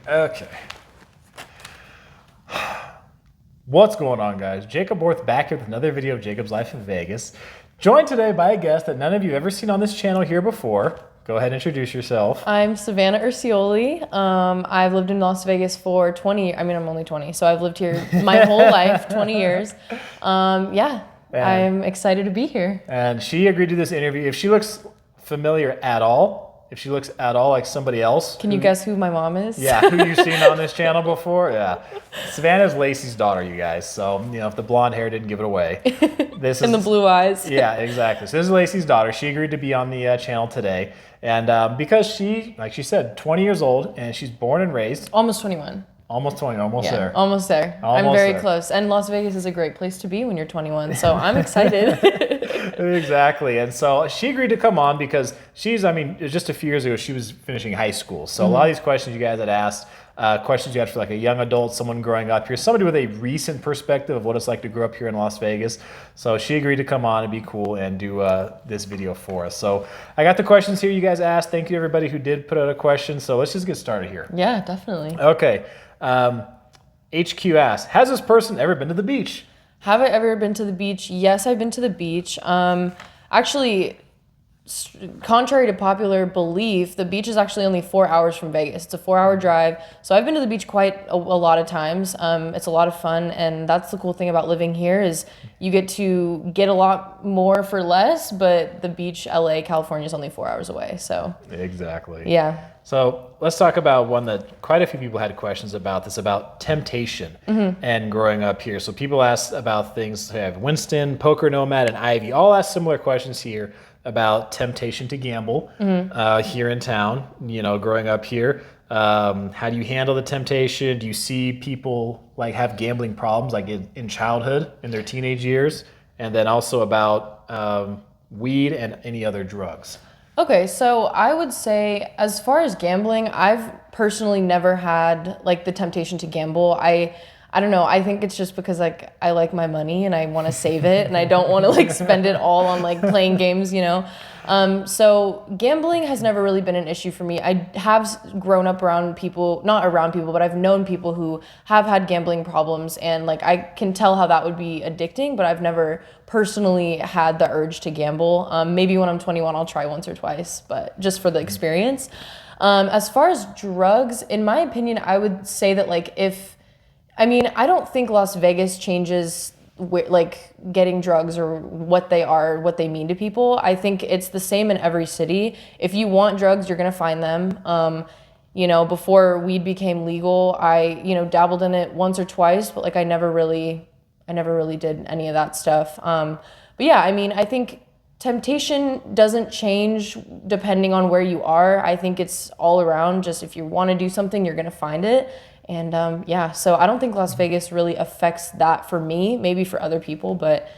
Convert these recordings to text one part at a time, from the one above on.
Okay. What's going on, guys? Jacob Worth back here with another video of Jacob's Life in Vegas. Joined today by a guest that none of you have ever seen on this channel here before. Go ahead and introduce yourself. I'm Savannah Urcioli. I've lived in Las Vegas for 20 years. I mean, I'm only 20, so I've lived here my whole life, 20 years. I'm excited to be here. And she agreed to this interview. If she looks familiar at all, if she looks at all like somebody else. Can you guess who my mom is? Yeah, who you've seen on this channel before? Yeah. Savannah's Lacey's daughter, you guys. So, you know, if the blonde hair didn't give it away. This and the blue eyes. Yeah, exactly. So this is Lacey's daughter. She agreed to be on the channel today. And because she, like she said, 20 years old, and she's born and raised. Almost 21. Almost 20, almost there. Almost there. I'm very close. And Las Vegas is a great place to be when you're 21, so I'm excited. Exactly. And so she agreed to come on because she's, I mean, just a few years ago, she was finishing high school. So a lot of these questions you guys had asked, questions you had for like a young adult, someone growing up here, somebody with a recent perspective of what it's like to grow up here in Las Vegas. So she agreed to come on and be cool and do this video for us. So I got the questions here you guys asked. Thank you everybody who did put out a question. So let's just get started here. Yeah, definitely. Okay. HQ asks, has this person ever been to the beach? Have I ever been to the beach? Yes, I've been to the beach. Actually, contrary to popular belief, the beach is actually only 4 hours from Vegas. It's a 4-hour drive. So I've been to the beach quite a lot of times. It's a lot of fun. And that's the cool thing about living here is you get to get a lot more for less, but the beach, LA, California is only 4 hours away. So exactly. Yeah. So let's talk about one that quite a few people had questions about, this about temptation and growing up here. So people asked about things, they have Winston, Poker Nomad, and Ivy, all asked similar questions here about temptation to gamble here in town, you know, growing up here. How do you handle the temptation? Do you see people like have gambling problems like in childhood, in their teenage years? And then also about weed and any other drugs. Okay, so I would say as far as gambling, I've personally never had like the temptation to gamble. I don't know, I think it's just because like I like my money and I want to save it and I don't want to like spend it all on like playing games, you know. So gambling has never really been an issue for me. I have grown up around people, not around people, but I've known people who have had gambling problems and like I can tell how that would be addicting, but I've never personally had the urge to gamble. Maybe when I'm 21, I'll try once or twice, but just for the experience. As far as drugs, in my opinion, I would say that like I don't think Las Vegas changes like getting drugs or what they are, what they mean to people. I think it's the same in every city. If you want drugs, you're gonna find them. You know, before weed became legal, I, you know, dabbled in it once or twice, but like I never really did any of that stuff. But yeah, I mean, I think temptation doesn't change depending on where you are. I think it's all around. Just if you want to do something, you're gonna find it. And yeah, so I don't think Las Vegas really affects that for me, maybe for other people, but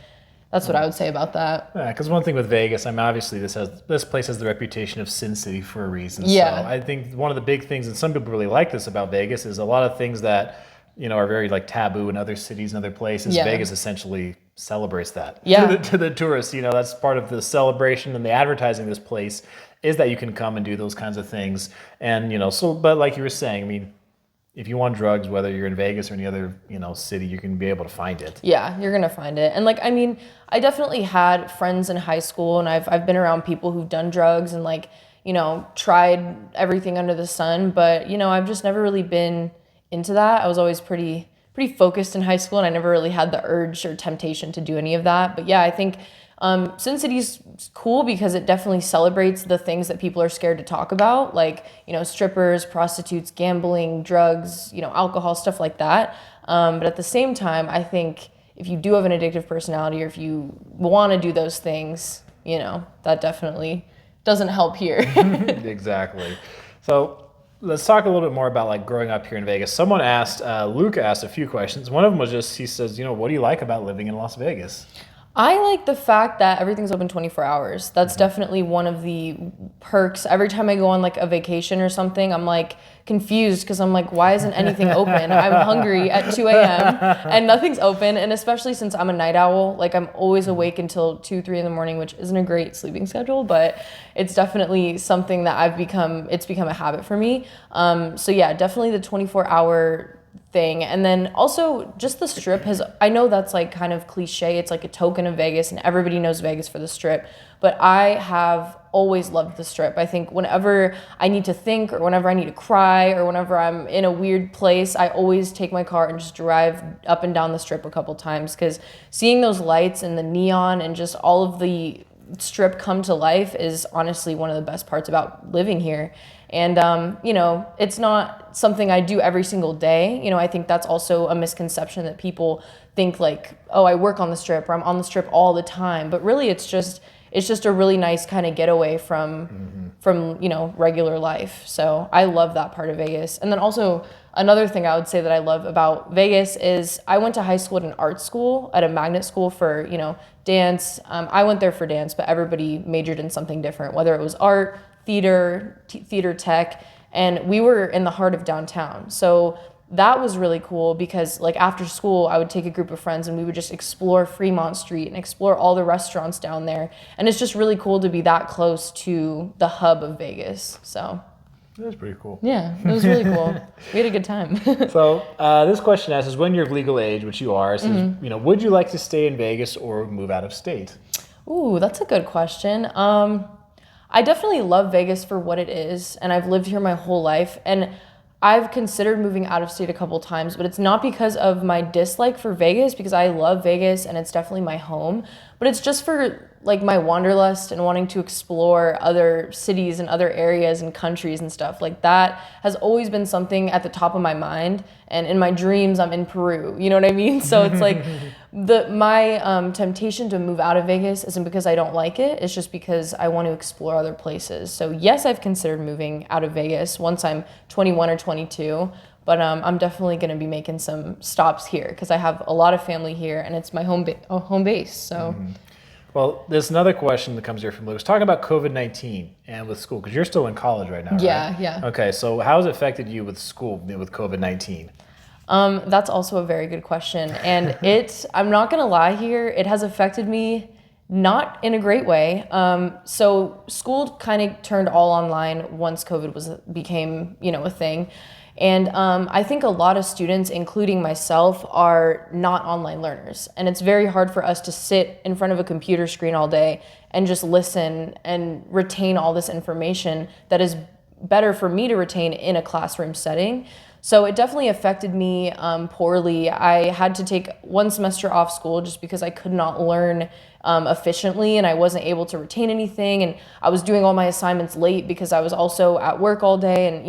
that's what I would say about that. Yeah, because one thing with Vegas, I mean, obviously this place has the reputation of Sin City for a reason. Yeah. So I think one of the big things, and some people really like this about Vegas, is a lot of things that, you know, are very like taboo in other cities and other places. Yeah. Vegas essentially celebrates that to the tourists. You know, that's part of the celebration and the advertising of this place is that you can come and do those kinds of things. And, you know, so, but like you were saying, I mean, if you want drugs, whether you're in Vegas or any other, you know, city, you can be able to find it. Yeah, you're gonna find it. And like, I mean, I definitely had friends in high school and I've been around people who've done drugs and like, you know, tried everything under the sun, but you know, I've just never really been into that. I was always pretty focused in high school and I never really had the urge or temptation to do any of that. But yeah, I think Sin City's cool because it definitely celebrates the things that people are scared to talk about, like, you know, strippers, prostitutes, gambling, drugs, you know, alcohol, stuff like that. But at the same time, I think if you do have an addictive personality or if you want to do those things, you know, that definitely doesn't help here. Exactly. So let's talk a little bit more about like growing up here in Vegas. Someone asked, Luke asked a few questions. One of them was just, he says, you know, what do you like about living in Las Vegas? I like the fact that everything's open 24 hours. That's definitely one of the perks. Every time I go on like a vacation or something, I'm like confused because I'm like, why isn't anything open? I'm hungry at 2 a.m. and nothing's open. And especially since I'm a night owl, like I'm always awake until 2, 3 in the morning, which isn't a great sleeping schedule, but it's definitely something that it's become a habit for me. So yeah, definitely the 24-hour thing. And then also just the Strip I know that's like kind of cliche, it's like a token of Vegas and everybody knows Vegas for the Strip, but I have always loved the Strip. I think whenever I need to think or whenever I need to cry or whenever I'm in a weird place, I always take my car and just drive up and down the Strip a couple times, because seeing those lights and the neon and just all of the Strip come to life is honestly one of the best parts about living here. And, it's not something I do every single day. I think that's also a misconception that people think like, oh, I work on the Strip or I'm on the Strip all the time. But really, it's just a really nice kind of getaway from regular life. So I love that part of Vegas. And then also another thing I would say that I love about Vegas is I went to high school at an art school, at a magnet school for, dance. I went there for dance, but everybody majored in something different, whether it was art, theater tech, and we were in the heart of downtown. So that was really cool because like after school, I would take a group of friends and we would just explore Fremont Street and explore all the restaurants down there. And it's just really cool to be that close to the hub of Vegas. So that was pretty cool. Yeah, it was really cool. We had a good time. So this question asks, is when you're of legal age, which you are, it says, would you like to stay in Vegas or move out of state? Ooh, that's a good question. I definitely love Vegas for what it is, and I've lived here my whole life, and I've considered moving out of state a couple times, but it's not because of my dislike for Vegas, because I love Vegas and it's definitely my home, but it's just for like my wanderlust and wanting to explore other cities and other areas and countries and stuff. Like that has always been something at the top of my mind, and in my dreams I'm in Peru, you know what I mean? So it's like my temptation to move out of Vegas isn't because I don't like it, it's just because I want to explore other places. So yes, I've considered moving out of Vegas once I'm 21 or 22, but I'm definitely going to be making some stops here because I have a lot of family here and it's my home base. So. Well, there's another question that comes here from Lewis, talking about COVID-19 and with school, because you're still in college right now, right? Yeah. Okay, so how has it affected you with school, with COVID-19? That's also a very good question. And I'm not going to lie here, it has affected me not in a great way. So school kind of turned all online once COVID became, a thing. And I think a lot of students, including myself, are not online learners. And it's very hard for us to sit in front of a computer screen all day and just listen and retain all this information that is better for me to retain in a classroom setting. So it definitely affected me poorly. I had to take 1 semester off school just because I could not learn efficiently and I wasn't able to retain anything, and I was doing all my assignments late because I was also at work all day, and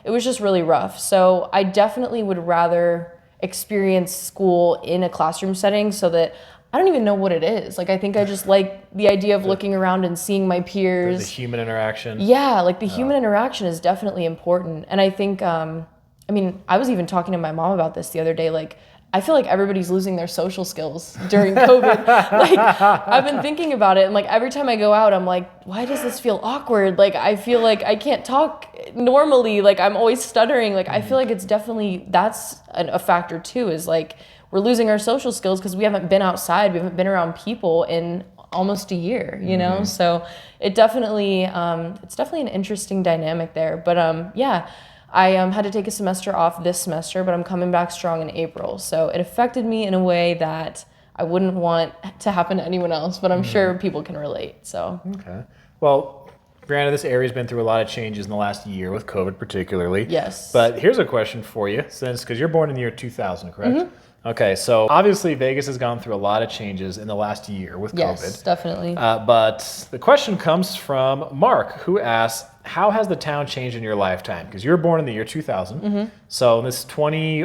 it was just really rough. So I definitely would rather experience school in a classroom setting, so that I don't even know what it is. Like I think I just like the idea of looking around and seeing my peers. The human interaction. Yeah, like the human interaction is definitely important. And I think I was even talking to my mom about this the other day, like I feel like everybody's losing their social skills during COVID. Like, I've been thinking about it, and like every time I go out, I'm like, why does this feel awkward? Like, I feel like I can't talk normally. Like, I'm always stuttering. Like, I feel like that's a factor too, is like we're losing our social skills because we haven't been outside, we haven't been around people in almost a year, you know? So it's definitely an interesting dynamic there. But yeah. I had to take a semester off this semester, but I'm coming back strong in April. So it affected me in a way that I wouldn't want to happen to anyone else, but I'm sure people can relate. So. Okay. Well, granted, this area's been through a lot of changes in the last year with COVID particularly. Yes. But here's a question for you, because you're born in the year 2000, correct? Okay, so obviously Vegas has gone through a lot of changes in the last year with COVID. Yes, definitely. But the question comes from Mark, who asks, how has the town changed in your lifetime? Because you were born in the year 2000. So in this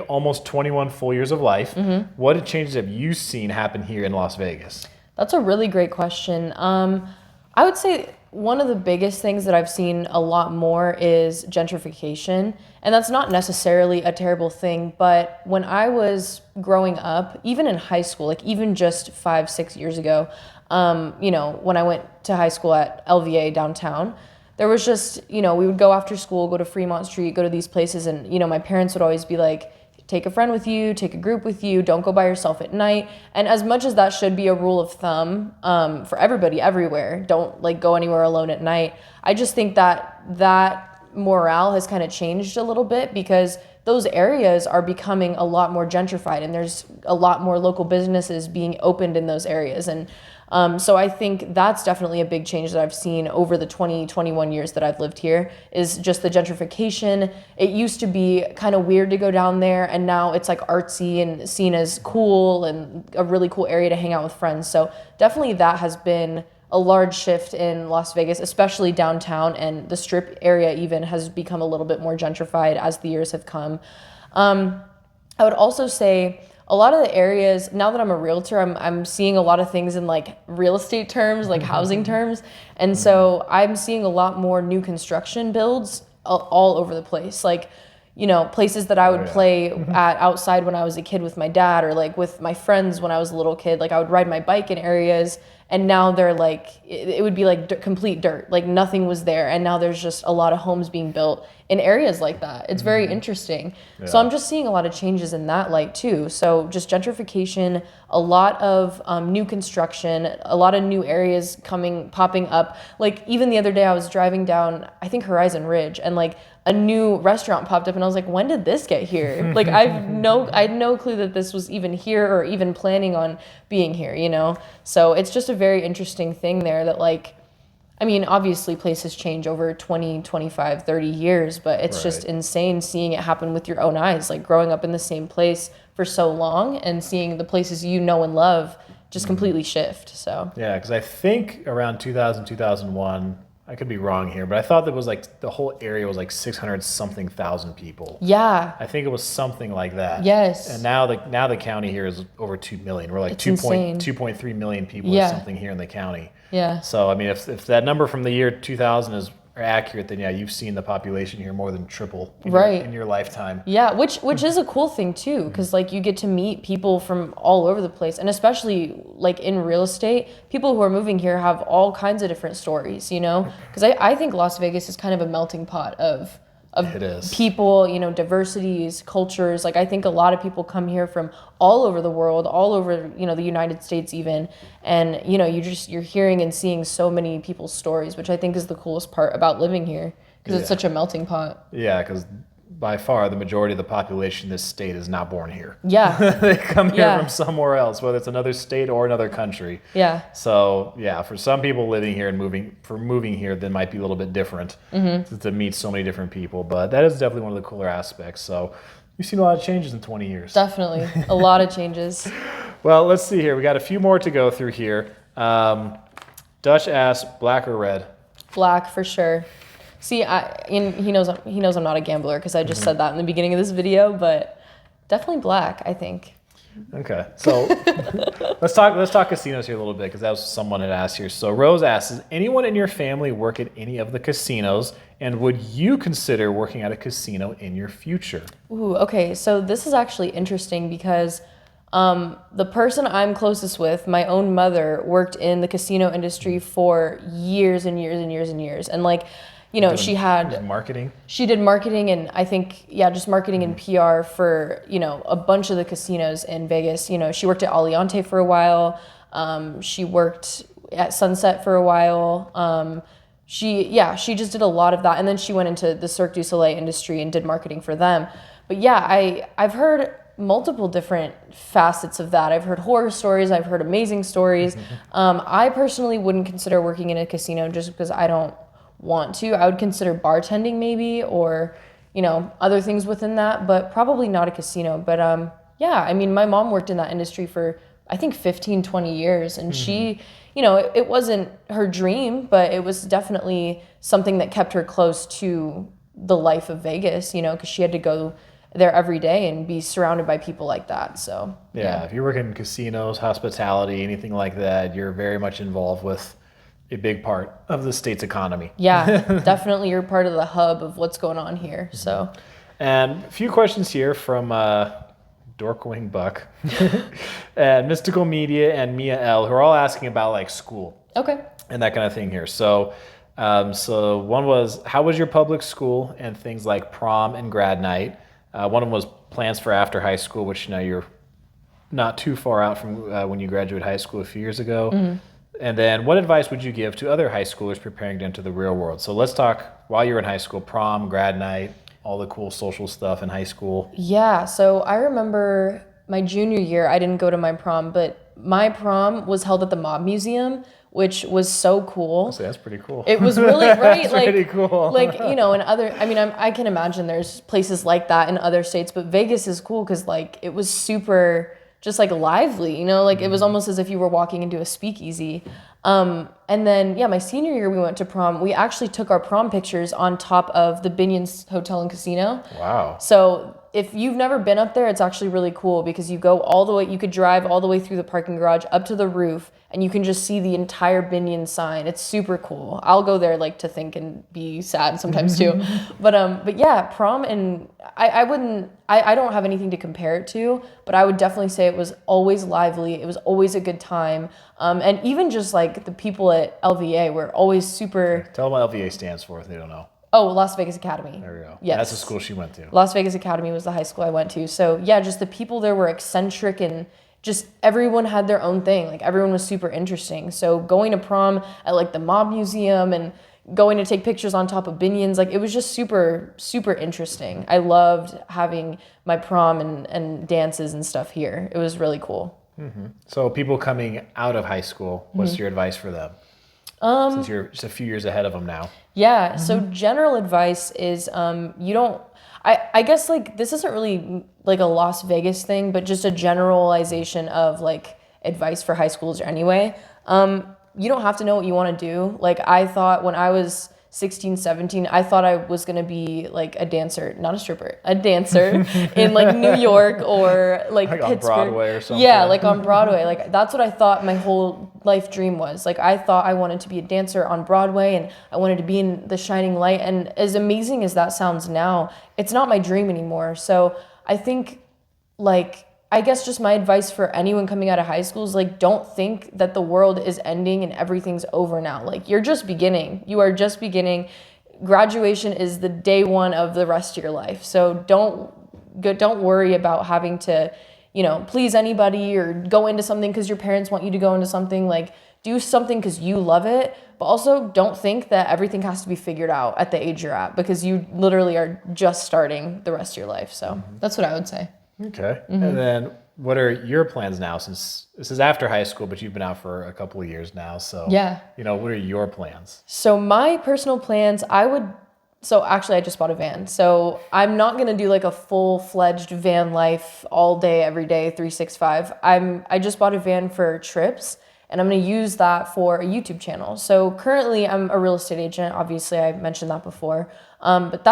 almost 21 full years of life, what changes have you seen happen here in Las Vegas? That's a really great question. I would say one of the biggest things that I've seen a lot more is gentrification. And that's not necessarily a terrible thing, but when I was growing up, even in high school, like even just 5-6 years ago, you know, when I went to high school at LVA downtown, there was just, you know, we would go after school, go to Fremont Street, go to these places, and, you know, my parents would always be like, take a friend with you, take a group with you, don't go by yourself at night. And as much as that should be a rule of thumb for everybody everywhere, don't like go anywhere alone at night, I just think that that morale has kind of changed a little bit because those areas are becoming a lot more gentrified and there's a lot more local businesses being opened in those areas. And so I think that's definitely a big change that I've seen over the 21 years that I've lived here is just the gentrification. It used to be kind of weird to go down there, and now it's like artsy and seen as cool and a really cool area to hang out with friends. So definitely that has been a large shift in Las Vegas, especially downtown, and the Strip area even has become a little bit more gentrified as the years have come. I would also say a lot of the areas, now that I'm a realtor, I'm seeing a lot of things in like real estate terms, like housing terms. And so I'm seeing a lot more new construction builds all over the place. Like, you know, places that I would play at outside when I was a kid with my dad, or like with my friends when I was a little kid. Like I would ride my bike in areas, and now they're like, it would be like complete dirt, like nothing was there. And now there's just a lot of homes being built in areas like that. It's very interesting. Yeah. So I'm just seeing a lot of changes in that light too. So just gentrification, a lot of new construction, a lot of new areas popping up. Like even the other day I was driving down, I think Horizon Ridge, and like a new restaurant popped up, and I was like, when did this get here? Like I had no clue that this was even here or even planning on being here, you know? So it's just a very interesting thing there that like, I mean, obviously places change over 20, 25, 30 years, but it's just insane seeing it happen with your own eyes, like growing up in the same place for so long and seeing the places you know and love just completely shift. So yeah, because I think around 2000, 2001, I could be wrong here, but I thought that was like the whole area was like 600 something thousand people. Yeah. I think it was something like that. Yes. And now the county here is over 2 million. We're like 2.3 million people or something here in the county. Yeah. So I mean, if that number from the year 2000 is accurate, then yeah, you've seen the population here more than triple in your lifetime. Yeah, which is a cool thing too, because like you get to meet people from all over the place, and especially like in real estate, people who are moving here have all kinds of different stories, you know, because I think Las Vegas is kind of a melting pot of people, you know, diversities, cultures. Like I think a lot of people come here from all over the world, all over, you know, the United States even. And, you know, you're hearing and seeing so many people's stories, which I think is the coolest part about living here, because it's such a melting pot. Yeah, because by far the majority of the population in this state is not born here. Yeah. They come here from somewhere else, whether it's another state or another country. Yeah. So yeah, for some people living here and moving here, that might be a little bit different to meet so many different people. But that is definitely one of the cooler aspects. So you've seen a lot of changes in 20 years. Definitely. A lot of changes. Well, let's see here. We got a few more to go through here. Dutch asked, black or red? Black for sure. See, he knows I'm not a gambler because I just said that in the beginning of this video, but definitely black, I think. Okay, so let's talk casinos here a little bit, because that was someone had asked here. So Rose asks, does anyone in your family work at any of the casinos, and would you consider working at a casino in your future? Ooh, okay, so this is actually interesting because the person I'm closest with, my own mother, worked in the casino industry for years and years and years and years, and like, you know, she had marketing. She did marketing, and I think, just marketing and PR for, you know, a bunch of the casinos in Vegas. You know, she worked at Aliante for a while. She worked at Sunset for a while. She just did a lot of that. And then she went into the Cirque du Soleil industry and did marketing for them. But yeah, I've heard multiple different facets of that. I've heard horror stories. I've heard amazing stories. I personally wouldn't consider working in a casino just because I don't want to. I would consider bartending maybe, or, you know, other things within that, but probably not a casino. But I mean, my mom worked in that industry for I think 15, 20 years, and she, you know, it wasn't her dream, but it was definitely something that kept her close to the life of Vegas, you know, because she had to go there every day and be surrounded by people like that. So yeah, if you work in casinos, hospitality, anything like that, you're very much involved with a big part of the state's economy. Yeah, definitely you're part of the hub of what's going on here. So, And a few questions here from Dorkwing Buck and Mystical Media and Mia L, who are all asking about like school okay. and that kind of thing here. So, so one was, how was your public school and things like prom and grad night? One of them was plans for after high school, which you're not too far out from when you graduated high school a few years ago. And then what advice would you give to other high schoolers preparing to enter the real world? So let's talk while you're in high school, prom, grad night, all the cool social stuff in high school. Yeah, so I remember my junior year, I didn't go to my prom, but my prom was held at the Mob Museum, which was so cool. So that's pretty cool. It was really right. That's like, pretty cool. Like, in other, I mean, I can imagine there's places like that in other states, but Vegas is cool because like it was super just like lively, like it was almost as if you were walking into a speakeasy. And then, my senior year we went to prom. We actually took our prom pictures on top of the Binion's Hotel and Casino. Wow. So if you've never been up there, it's actually really cool because you go all the way, you could drive all the way through the parking garage up to the roof and you can just see the entire Binion sign. It's super cool. I'll go there like to think and be sad sometimes too. But yeah, prom, and I don't have anything to compare it to, but I would definitely say it was always lively. It was always a good time. And even just like the people at LVA were always super. Tell them what LVA stands for if they don't know. Oh, Las Vegas Academy. There we go. Yes. That's the school she went to. Las Vegas Academy was the high school I went to. So yeah, just the people there were eccentric and just everyone had their own thing. Like everyone was super interesting. So going to prom at like the Mob Museum and going to take pictures on top of Binion's, like it was just super, super interesting. I loved having my prom and dances and stuff here. It was really cool. Mm-hmm. So people coming out of high school, what's your advice for them? Since you're just a few years ahead of them now. Yeah. So general advice is you don't. I guess like this isn't really like a Las Vegas thing, but just a generalization of like advice for high schoolers anyway. You don't have to know what you want to do. Like I thought when I was 16, 17, I thought I was going to be like a dancer, not a stripper, a dancer in like New York or like Pittsburgh. On Broadway or something. Yeah, like on Broadway. Like that's what I thought my whole life dream was. Like I thought I wanted to be a dancer on Broadway and I wanted to be in The Shining Light. And as amazing as that sounds now, it's not my dream anymore. So I think like, I guess just my advice for anyone coming out of high school is like, don't think that the world is ending and everything's over now. Like you're just beginning. You are just beginning. Graduation is the day one of the rest of your life. So don't worry about having to, please anybody or go into something because your parents want you to go into something. Like do something because you love it. But also don't think that everything has to be figured out at the age you're at because you literally are just starting the rest of your life. So that's what I would say. Okay. And then what are your plans now, since this is after high school, but you've been out for a couple of years now? So, yeah. What are your plans? So my personal plans, so actually I just bought a van. So I'm not going to do like a full-fledged van life all day, every day, 365. I just bought a van for trips and I'm going to use that for a YouTube channel. So currently I'm a real estate agent. Obviously I mentioned that before. But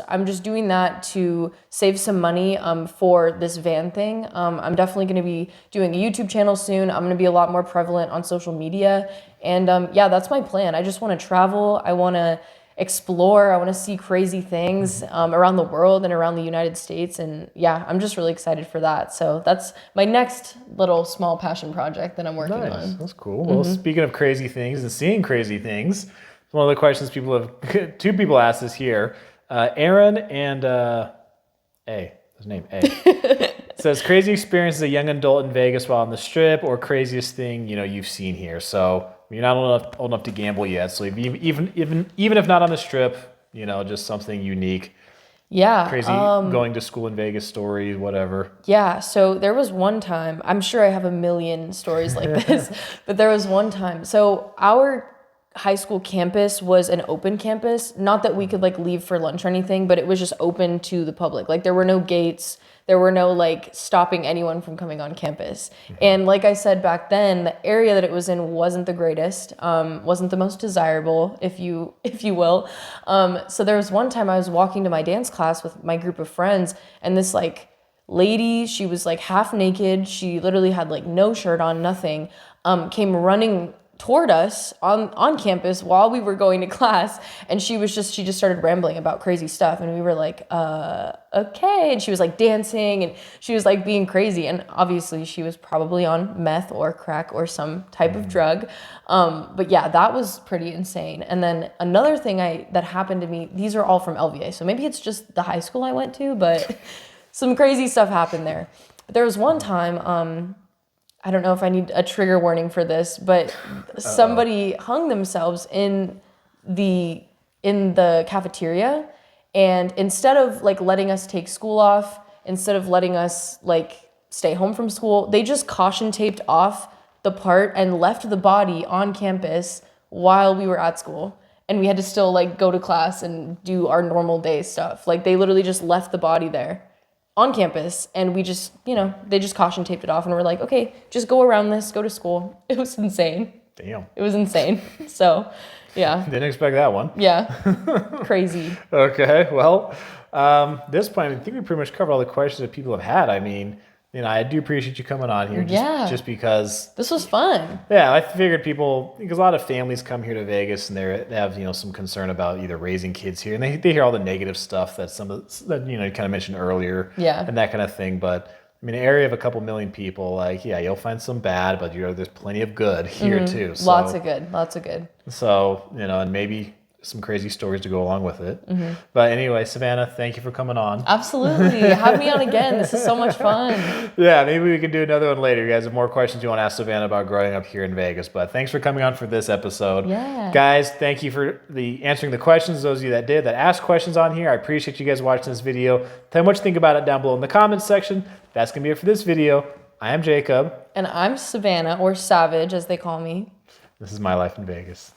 I'm just doing that to save some money for this van thing. I'm definitely going to be doing a YouTube channel soon. I'm going to be a lot more prevalent on social media. And that's my plan. I just want to travel. I want to explore. I want to see crazy things around the world and around the United States. And I'm just really excited for that. So that's my next little small passion project that I'm working on. That's cool. Well, speaking of crazy things and seeing crazy things, one of the questions two people asked this here. Aaron and his name A. Says, crazy experience as a young adult in Vegas while on the Strip, or craziest thing you've seen here. So you're not old enough to gamble yet. So even if not on the Strip, just something unique. Yeah. Crazy going to school in Vegas stories, whatever. Yeah. So there was one time, I'm sure I have a million stories like this, but there was one time. So our high school campus was an open campus. Not that we could like leave for lunch or anything, but it was just open to the public. Like there were no gates. There were no like stopping anyone from coming on campus. And like I said back then, the area that it was in wasn't the greatest, wasn't the most desirable, if you will. So there was one time I was walking to my dance class with my group of friends, and this like lady, she was like half naked. She literally had like no shirt on, nothing, came running toward us on campus while we were going to class, and she just started rambling about crazy stuff, and we were like, okay, and she was like dancing, and she was like being crazy, and obviously she was probably on meth or crack or some type of drug, but yeah, that was pretty insane. And then another thing that happened to me, these are all from LVA, so maybe it's just the high school I went to, but some crazy stuff happened there. But there was one time, I don't know if I need a trigger warning for this, but somebody hung themselves in the cafeteria, and instead of like letting us take school off, instead of letting us like stay home from school, they just caution taped off the part and left the body on campus while we were at school. And we had to still like go to class and do our normal day stuff. Like they literally just left the body there on campus, and we just, they just caution taped it off, and we're like, okay, just go around this, go to school. It was insane. Damn. It was insane. So, yeah. Didn't expect that one. Yeah. Crazy. Okay, well, this point, I think we pretty much covered all the questions that people have had. I mean, I do appreciate you coming on here just because this was fun. Yeah, I figured because a lot of families come here to Vegas and they have, some concern about either raising kids here, and they hear all the negative stuff that you kind of mentioned earlier. Yeah. And that kind of thing. But I mean, an area of a couple million people, like, yeah, you'll find some bad, but there's plenty of good here too. So, lots of good. So, and maybe some crazy stories to go along with it. But anyway, Savannah, thank you for coming on. Absolutely. Have me on again. This is so much fun. Yeah, maybe we can do another one later. You guys have more questions you want to ask Savannah about growing up here in Vegas. But thanks for coming on for this episode. Yeah. Guys, thank you for answering the questions. Those of you that asked questions on here, I appreciate you guys watching this video. Tell me what you think about it down below in the comments section. That's going to be it for this video. I am Jacob. And I'm Savannah, or Savage as they call me. This is my life in Vegas.